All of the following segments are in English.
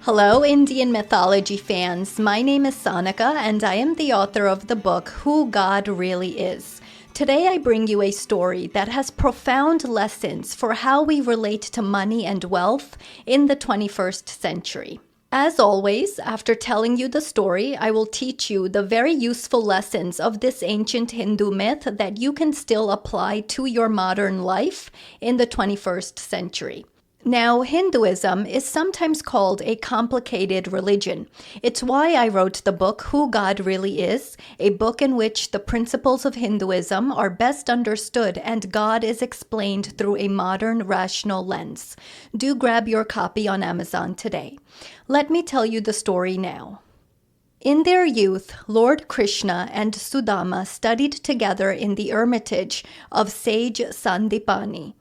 Hello, Indian mythology fans. My name is Sonika, and I am the author of the book Who God Really Is. Today, I bring you a story that has profound lessons for how we relate to money and wealth in the 21st century. As always, after telling you the story, I will teach you the very useful lessons of this ancient Hindu myth that you can still apply to your modern life in the 21st century. Now, Hinduism is sometimes called a complicated religion. It's why I wrote the book Who God Really Is, a book in which the principles of Hinduism are best understood and God is explained through a modern, rational lens. Do grab your copy on Amazon today. Let me tell you the story now. In their youth, Lord Krishna and Sudama studied together in the hermitage of sage Sandipani.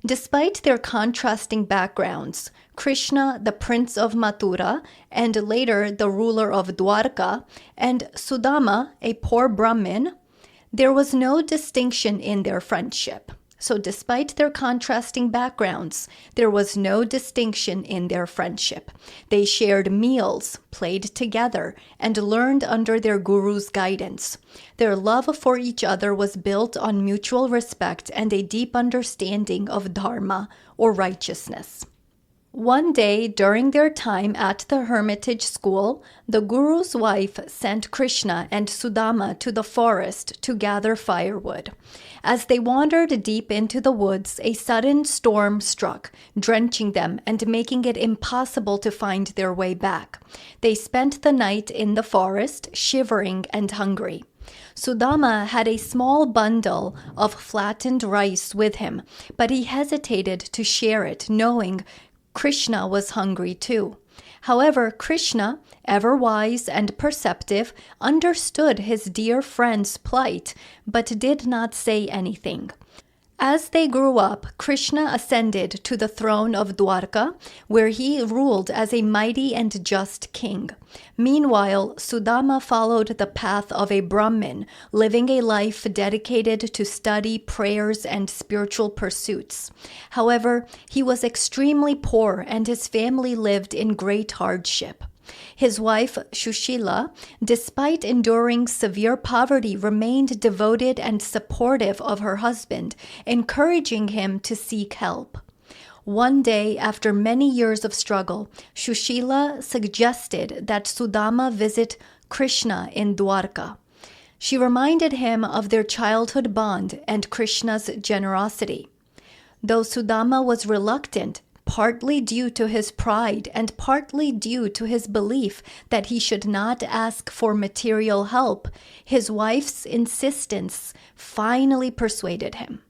Despite their contrasting backgrounds, Krishna, the prince of Mathura, and later the ruler of Dwarka, and Sudama, a poor Brahmin, there was no distinction in their friendship. So despite their contrasting backgrounds, there was no distinction in their friendship. They shared meals, played together, and learned under their guru's guidance. Their love for each other was built on mutual respect and a deep understanding of dharma, or righteousness. One day, during their time at the hermitage school, the guru's wife sent Krishna and Sudama to the forest to gather firewood. As they wandered deep into the woods, a sudden storm struck, drenching them and making it impossible to find their way back. They spent the night in the forest, shivering and hungry. Sudama had a small bundle of flattened rice with him, but he hesitated to share it, knowing Krishna was hungry too. However, Krishna, ever wise and perceptive, understood his dear friend's plight, but did not say anything. As they grew up, Krishna ascended to the throne of Dwarka, where he ruled as a mighty and just king. Meanwhile, Sudama followed the path of a Brahmin, living a life dedicated to study, prayers, and spiritual pursuits. However, he was extremely poor and his family lived in great hardship. His wife, Shushila, despite enduring severe poverty, remained devoted and supportive of her husband, encouraging him to seek help. One day, after many years of struggle, Shushila suggested that Sudama visit Krishna in Dwarka. She reminded him of their childhood bond and Krishna's generosity. Though Sudama was reluctant, partly due to his pride and partly due to his belief that he should not ask for material help, his wife's insistence finally persuaded him.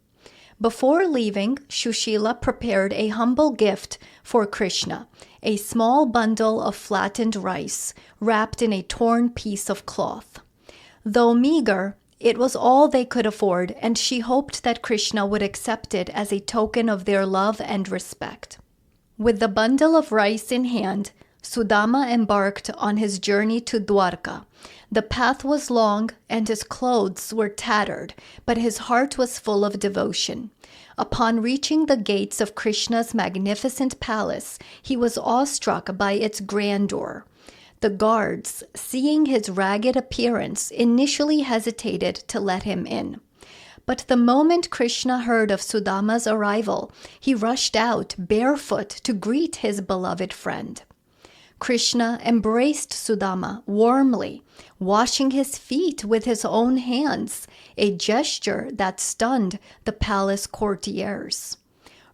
Before leaving, Shushila prepared a humble gift for Krishna, a small bundle of flattened rice wrapped in a torn piece of cloth. Though meager, it was all they could afford, and she hoped that Krishna would accept it as a token of their love and respect. With the bundle of rice in hand, Sudama embarked on his journey to Dwarka. The path was long and his clothes were tattered, but his heart was full of devotion. Upon reaching the gates of Krishna's magnificent palace, he was awestruck by its grandeur. The guards, seeing his ragged appearance, initially hesitated to let him in. But the moment Krishna heard of Sudama's arrival, he rushed out barefoot to greet his beloved friend. Krishna embraced Sudama warmly, washing his feet with his own hands, a gesture that stunned the palace courtiers.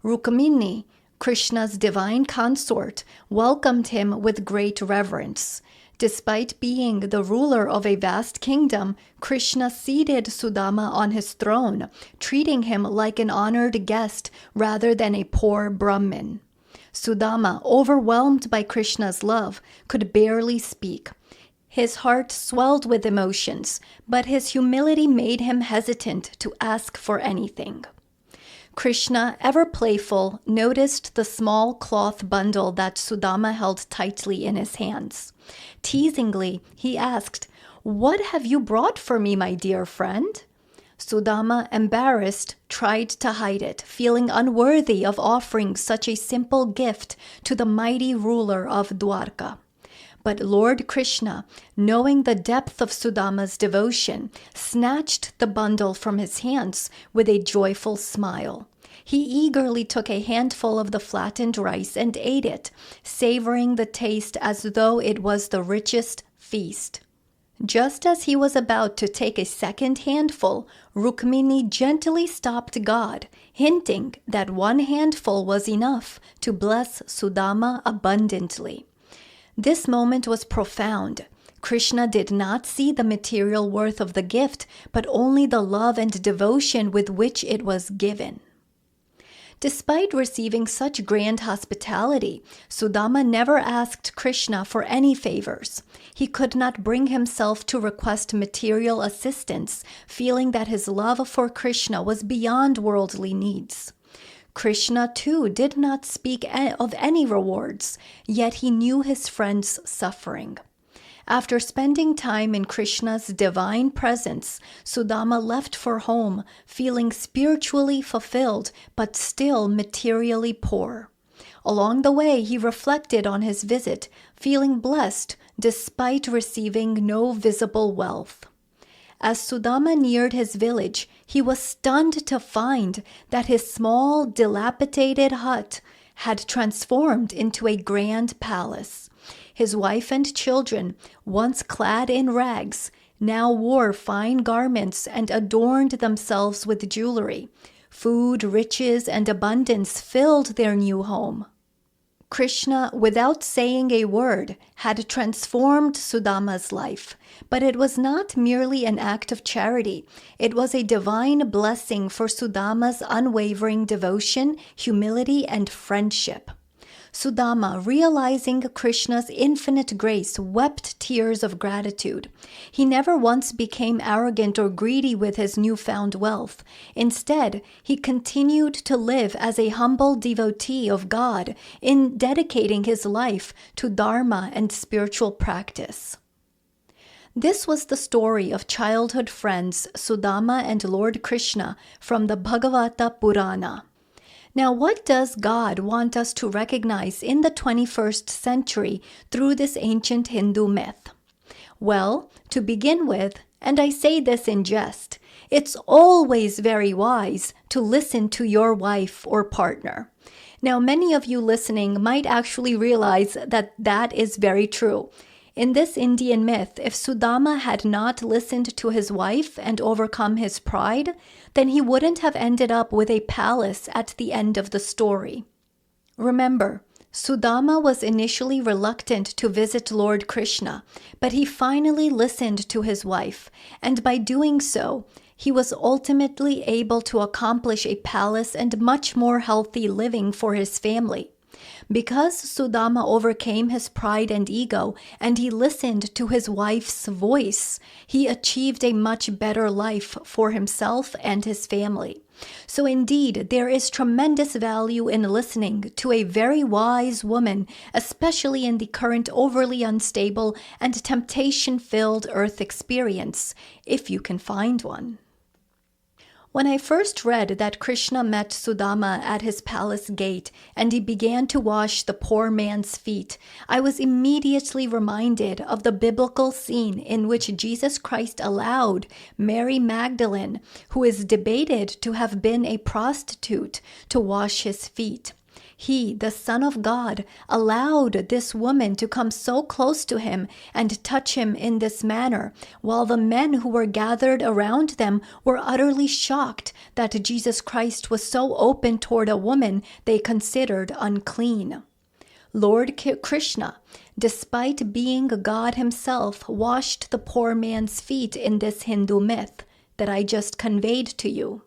Rukmini, Krishna's divine consort, welcomed him with great reverence. Despite being the ruler of a vast kingdom, Krishna seated Sudama on his throne, treating him like an honored guest rather than a poor Brahmin. Sudama, overwhelmed by Krishna's love, could barely speak. His heart swelled with emotions, but his humility made him hesitant to ask for anything. Krishna, ever playful, noticed the small cloth bundle that Sudama held tightly in his hands. Teasingly, he asked, "What have you brought for me, my dear friend?" Sudama, embarrassed, tried to hide it, feeling unworthy of offering such a simple gift to the mighty ruler of Dwarka. But Lord Krishna, knowing the depth of Sudama's devotion, snatched the bundle from his hands with a joyful smile. He eagerly took a handful of the flattened rice and ate it, savoring the taste as though it was the richest feast. Just as he was about to take a second handful, Rukmini gently stopped God, hinting that one handful was enough to bless Sudama abundantly. This moment was profound. Krishna did not see the material worth of the gift, but only the love and devotion with which it was given. Despite receiving such grand hospitality, Sudama never asked Krishna for any favors. He could not bring himself to request material assistance, feeling that his love for Krishna was beyond worldly needs. Krishna, too, did not speak of any rewards, yet he knew his friend's suffering. After spending time in Krishna's divine presence, Sudama left for home, feeling spiritually fulfilled but still materially poor. Along the way, he reflected on his visit, feeling blessed despite receiving no visible wealth. As Sudama neared his village, he was stunned to find that his small, dilapidated hut had transformed into a grand palace. His wife and children, once clad in rags, now wore fine garments and adorned themselves with jewelry. Food, riches, and abundance filled their new home. Krishna, without saying a word, had transformed Sudama's life, but it was not merely an act of charity. It was a divine blessing for Sudama's unwavering devotion, humility, and friendship. Sudama, realizing Krishna's infinite grace, wept tears of gratitude. He never once became arrogant or greedy with his newfound wealth. Instead, he continued to live as a humble devotee of God, in dedicating his life to dharma and spiritual practice. This was the story of childhood friends Sudama and Lord Krishna from the Bhagavata Purana. Now, what does God want us to recognize in the 21st century through this ancient Hindu myth? Well, to begin with, and I say this in jest, it's always very wise to listen to your wife or partner. Now, many of you listening might actually realize that that is very true. In this Indian myth, if Sudama had not listened to his wife and overcome his pride, then he wouldn't have ended up with a palace at the end of the story. Remember, Sudama was initially reluctant to visit Lord Krishna, but he finally listened to his wife, and by doing so, he was ultimately able to accomplish a palace and much more healthy living for his family. Because Sudama overcame his pride and ego, and he listened to his wife's voice, he achieved a much better life for himself and his family. So indeed, there is tremendous value in listening to a very wise woman, especially in the current overly unstable and temptation-filled earth experience, if you can find one. When I first read that Krishna met Sudama at his palace gate and he began to wash the poor man's feet, I was immediately reminded of the biblical scene in which Jesus Christ allowed Mary Magdalene, who is debated to have been a prostitute, to wash his feet. He, the Son of God, allowed this woman to come so close to him and touch him in this manner, while the men who were gathered around them were utterly shocked that Jesus Christ was so open toward a woman they considered unclean. Lord Krishna, despite being God himself, washed the poor man's feet in this Hindu myth that I just conveyed to you.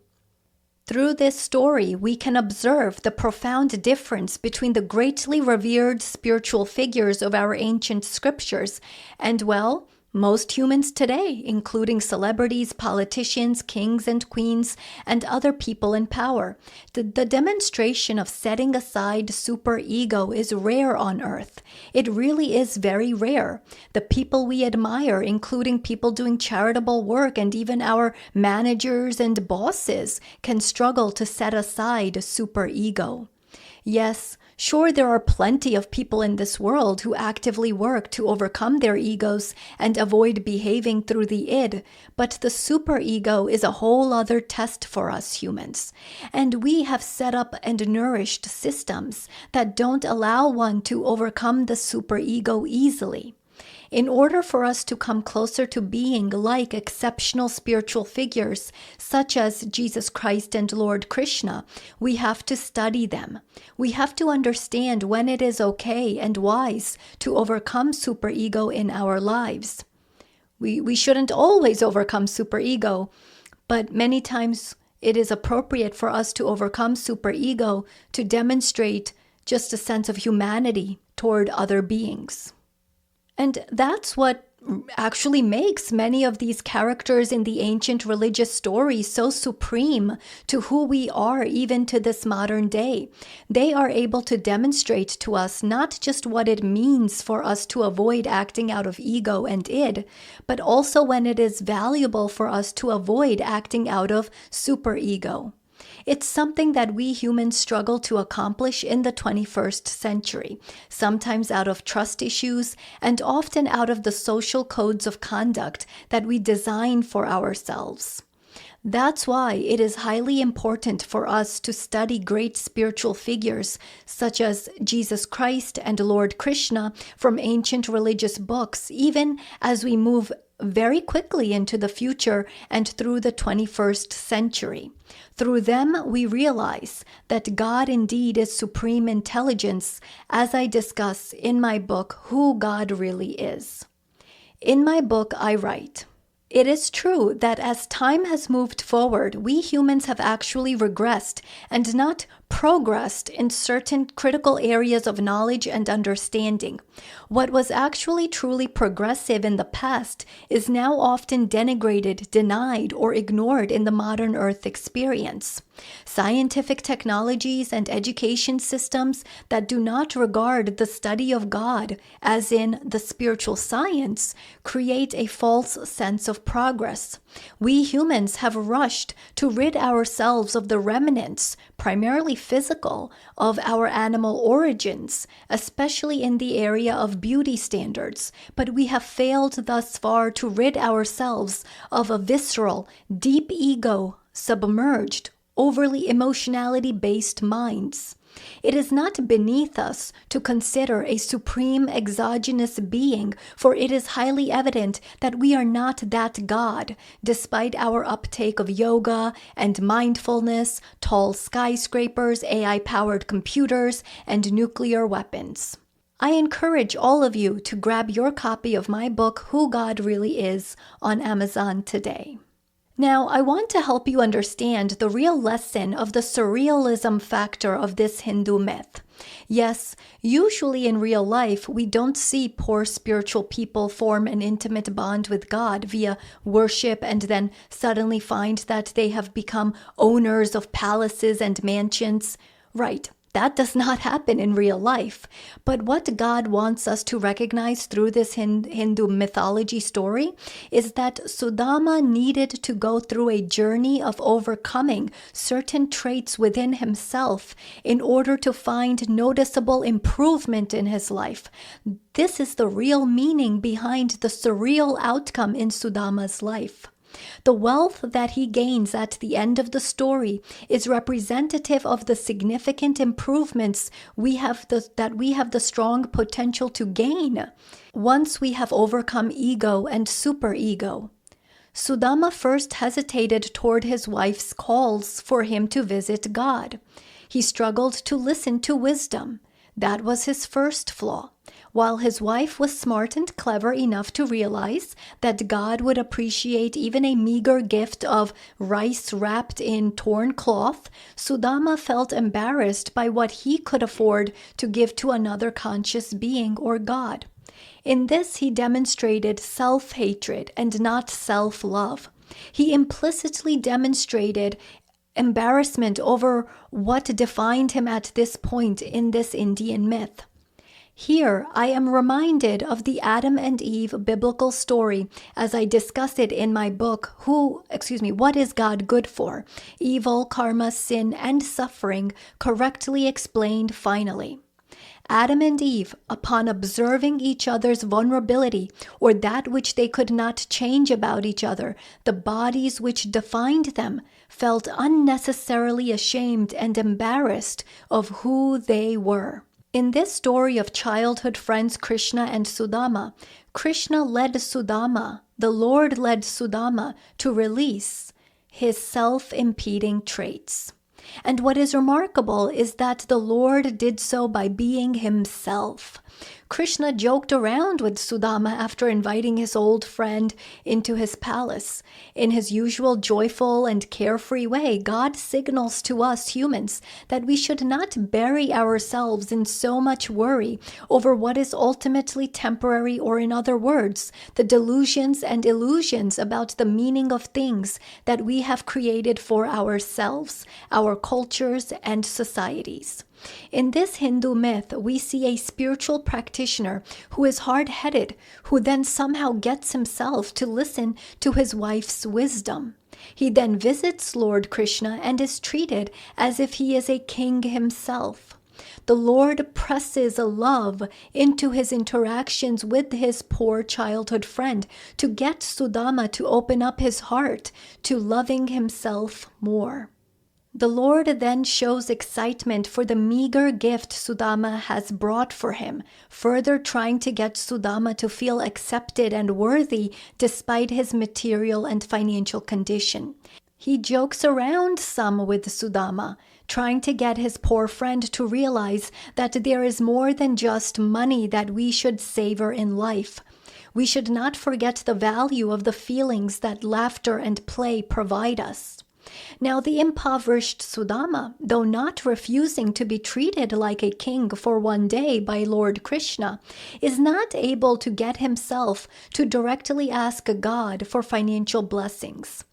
Through this story, we can observe the profound difference between the greatly revered spiritual figures of our ancient scriptures and, well, Most humans today, including celebrities, politicians, kings and queens, and other people in power, the demonstration of setting aside superego is rare on earth. It really is very rare. The people we admire, including people doing charitable work and even our managers and bosses, can struggle to set aside superego. Yes, sure, there are plenty of people in this world who actively work to overcome their egos and avoid behaving through the id, but the superego is a whole other test for us humans. And we have set up and nourished systems that don't allow one to overcome the superego easily. In order for us to come closer to being like exceptional spiritual figures, such as Jesus Christ and Lord Krishna, we have to study them. We have to understand when it is okay and wise to overcome superego in our lives. We shouldn't always overcome superego, but many times it is appropriate for us to overcome superego to demonstrate just a sense of humanity toward other beings. And that's what actually makes many of these characters in the ancient religious stories so supreme to who we are even to this modern day. They are able to demonstrate to us not just what it means for us to avoid acting out of ego and id, but also when it is valuable for us to avoid acting out of superego. It's something that we humans struggle to accomplish in the 21st century, sometimes out of trust issues and often out of the social codes of conduct that we design for ourselves. That's why it is highly important for us to study great spiritual figures such as Jesus Christ and Lord Krishna from ancient religious books, even as we move very quickly into the future and through the 21st century. Through them, we realize that God indeed is supreme intelligence, as I discuss in my book, Who God Really Is. In my book, I write, "It is true that as time has moved forward, we humans have actually regressed and not progressed in certain critical areas of knowledge and understanding. What was actually truly progressive in the past is now often denigrated, denied, or ignored in the modern Earth experience. Scientific technologies and education systems that do not regard the study of God, as in the spiritual science, create a false sense of progress. We humans have rushed to rid ourselves of the remnants, primarily physical, of our animal origins, especially in the area of beauty standards, but we have failed thus far to rid ourselves of a visceral, deep ego, submerged, overly emotionality-based minds. It is not beneath us to consider a supreme exogenous being, for it is highly evident that we are not that God, despite our uptake of yoga and mindfulness, tall skyscrapers, AI-powered computers, and nuclear weapons. I encourage all of you to grab your copy of my book, Who God Really Is, on Amazon today. Now, I want to help you understand the real lesson of the surrealism factor of this Hindu myth. Yes, usually in real life, we don't see poor spiritual people form an intimate bond with God via worship and then suddenly find that they have become owners of palaces and mansions. Right. That does not happen in real life. But what God wants us to recognize through this Hindu mythology story is that Sudama needed to go through a journey of overcoming certain traits within himself in order to find noticeable improvement in his life. This is the real meaning behind the surreal outcome in Sudama's life. The wealth that he gains at the end of the story is representative of the significant improvements that we have the strong potential to gain once we have overcome ego and superego. Sudama first hesitated toward his wife's calls for him to visit God. He struggled to listen to wisdom. That was his first flaw. While his wife was smart and clever enough to realize that God would appreciate even a meager gift of rice wrapped in torn cloth, Sudama felt embarrassed by what he could afford to give to another conscious being or God. In this, he demonstrated self-hatred and not self-love. He implicitly demonstrated embarrassment over what defined him at this point in this Indian myth. Here, I am reminded of the Adam and Eve biblical story as I discuss it in my book, What is God Good For? Evil, Karma, Sin, and Suffering, correctly explained finally. Adam and Eve, upon observing each other's vulnerability, or that which they could not change about each other, the bodies which defined them, felt unnecessarily ashamed and embarrassed of who they were. In this story of childhood friends Krishna and Sudama, Krishna led Sudama, the Lord led Sudama to release his self-impeding traits. And what is remarkable is that the Lord did so by being himself. Krishna joked around with Sudama after inviting his old friend into his palace. In his usual joyful and carefree way, God signals to us humans that we should not bury ourselves in so much worry over what is ultimately temporary, or in other words, the delusions and illusions about the meaning of things that we have created for ourselves, our cultures, and societies. In this Hindu myth, we see a spiritual practitioner who is hard-headed, who then somehow gets himself to listen to his wife's wisdom. He then visits Lord Krishna and is treated as if he is a king himself. The Lord presses love into his interactions with his poor childhood friend to get Sudama to open up his heart to loving himself more. The Lord then shows excitement for the meager gift Sudama has brought for him, further trying to get Sudama to feel accepted and worthy despite his material and financial condition. He jokes around some with Sudama, trying to get his poor friend to realize that there is more than just money that we should savor in life. We should not forget the value of the feelings that laughter and play provide us. Now the impoverished Sudama, though not refusing to be treated like a king for one day by Lord Krishna, is not able to get himself to directly ask God for financial blessings.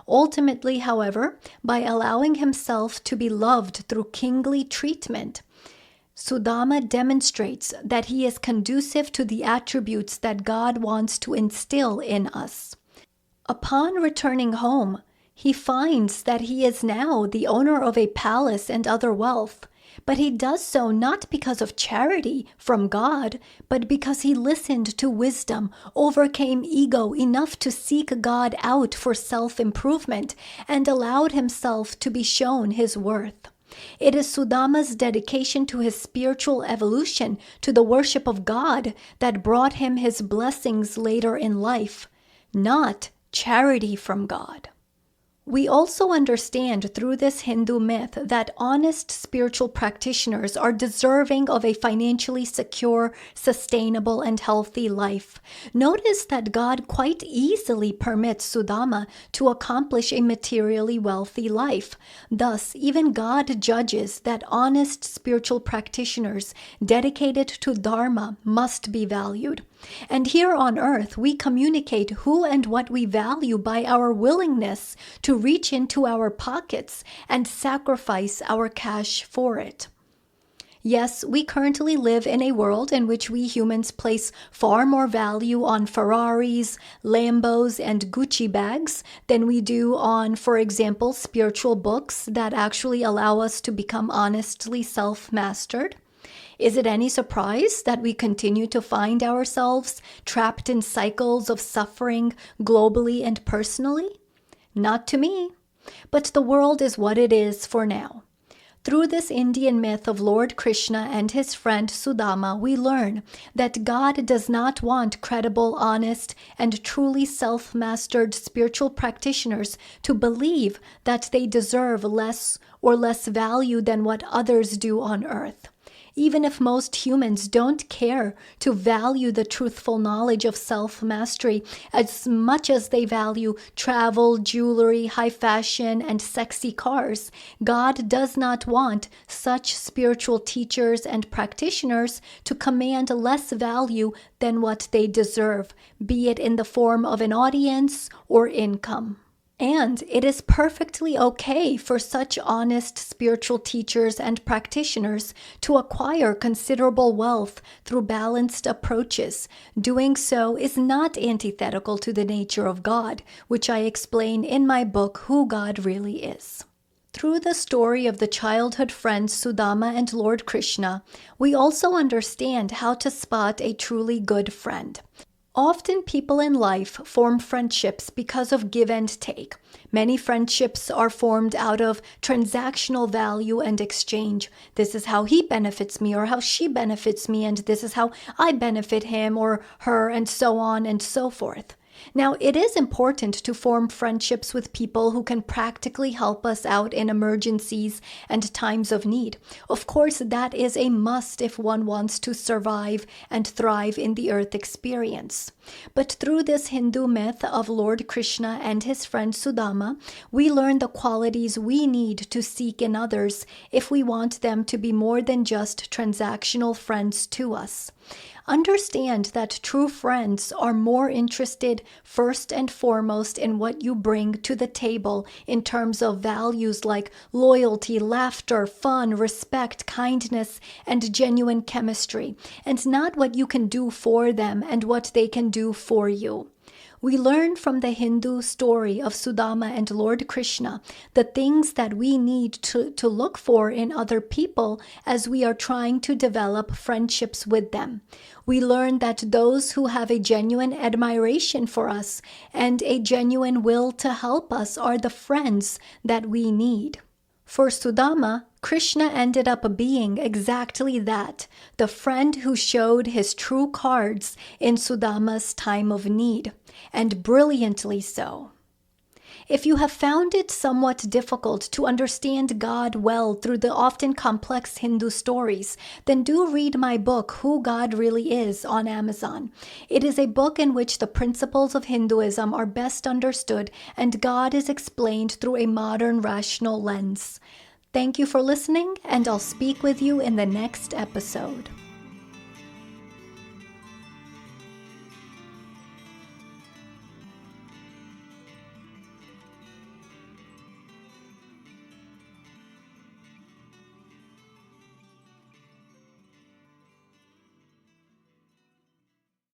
Ultimately, however, by allowing himself to be loved through kingly treatment, Sudama demonstrates that he is conducive to the attributes that God wants to instill in us. Upon returning home, he finds that he is now the owner of a palace and other wealth, but he does so not because of charity from God, but because he listened to wisdom, overcame ego enough to seek God out for self-improvement, and allowed himself to be shown his worth. It is Sudama's dedication to his spiritual evolution, to the worship of God, that brought him his blessings later in life, not charity from God. We also understand through this Hindu myth that honest spiritual practitioners are deserving of a financially secure, sustainable, and healthy life. Notice that God quite easily permits Sudama to accomplish a materially wealthy life. Thus, even God judges that honest spiritual practitioners dedicated to Dharma must be valued. And here on earth, we communicate who and what we value by our willingness to reach into our pockets and sacrifice our cash for it. Yes, we currently live in a world in which we humans place far more value on Ferraris, Lambos, and Gucci bags than we do on, for example, spiritual books that actually allow us to become honestly self-mastered. Is it any surprise that we continue to find ourselves trapped in cycles of suffering globally and personally? Not to me, but the world is what it is for now. Through this Indian myth of Lord Krishna and his friend Sudama, we learn that God does not want credible, honest, and truly self-mastered spiritual practitioners to believe that they deserve less or less value than what others do on earth. Even if most humans don't care to value the truthful knowledge of self-mastery as much as they value travel, jewelry, high fashion, and sexy cars, God does not want such spiritual teachers and practitioners to command less value than what they deserve, be it in the form of an audience or income. And it is perfectly okay for such honest spiritual teachers and practitioners to acquire considerable wealth through balanced approaches. Doing so is not antithetical to the nature of God, which I explain in my book, Who God Really Is. Through the story of the childhood friends Sudama and Lord Krishna, we also understand how to spot a truly good friend. Often people in life form friendships because of give and take. Many friendships are formed out of transactional value and exchange. This is how he benefits me or how she benefits me, and this is how I benefit him or her, and so on and so forth. Now, it is important to form friendships with people who can practically help us out in emergencies and times of need. Of course, that is a must if one wants to survive and thrive in the earth experience. But through this Hindu myth of Lord Krishna and his friend Sudama, we learn the qualities we need to seek in others if we want them to be more than just transactional friends to us. Understand that true friends are more interested first and foremost in what you bring to the table in terms of values like loyalty, laughter, fun, respect, kindness, and genuine chemistry, and not what you can do for them and what they can do for you. We learn from the Hindu story of Sudama and Lord Krishna the things that we need to look for in other people as we are trying to develop friendships with them. We learn that those who have a genuine admiration for us and a genuine will to help us are the friends that we need. For Sudama, Krishna ended up being exactly that, the friend who showed his true cards in Sudama's time of need, and brilliantly so. If you have found it somewhat difficult to understand God well through the often complex Hindu stories, then do read my book, Who God Really Is, on Amazon. It is a book in which the principles of Hinduism are best understood and God is explained through a modern rational lens. Thank you for listening, and I'll speak with you in the next episode.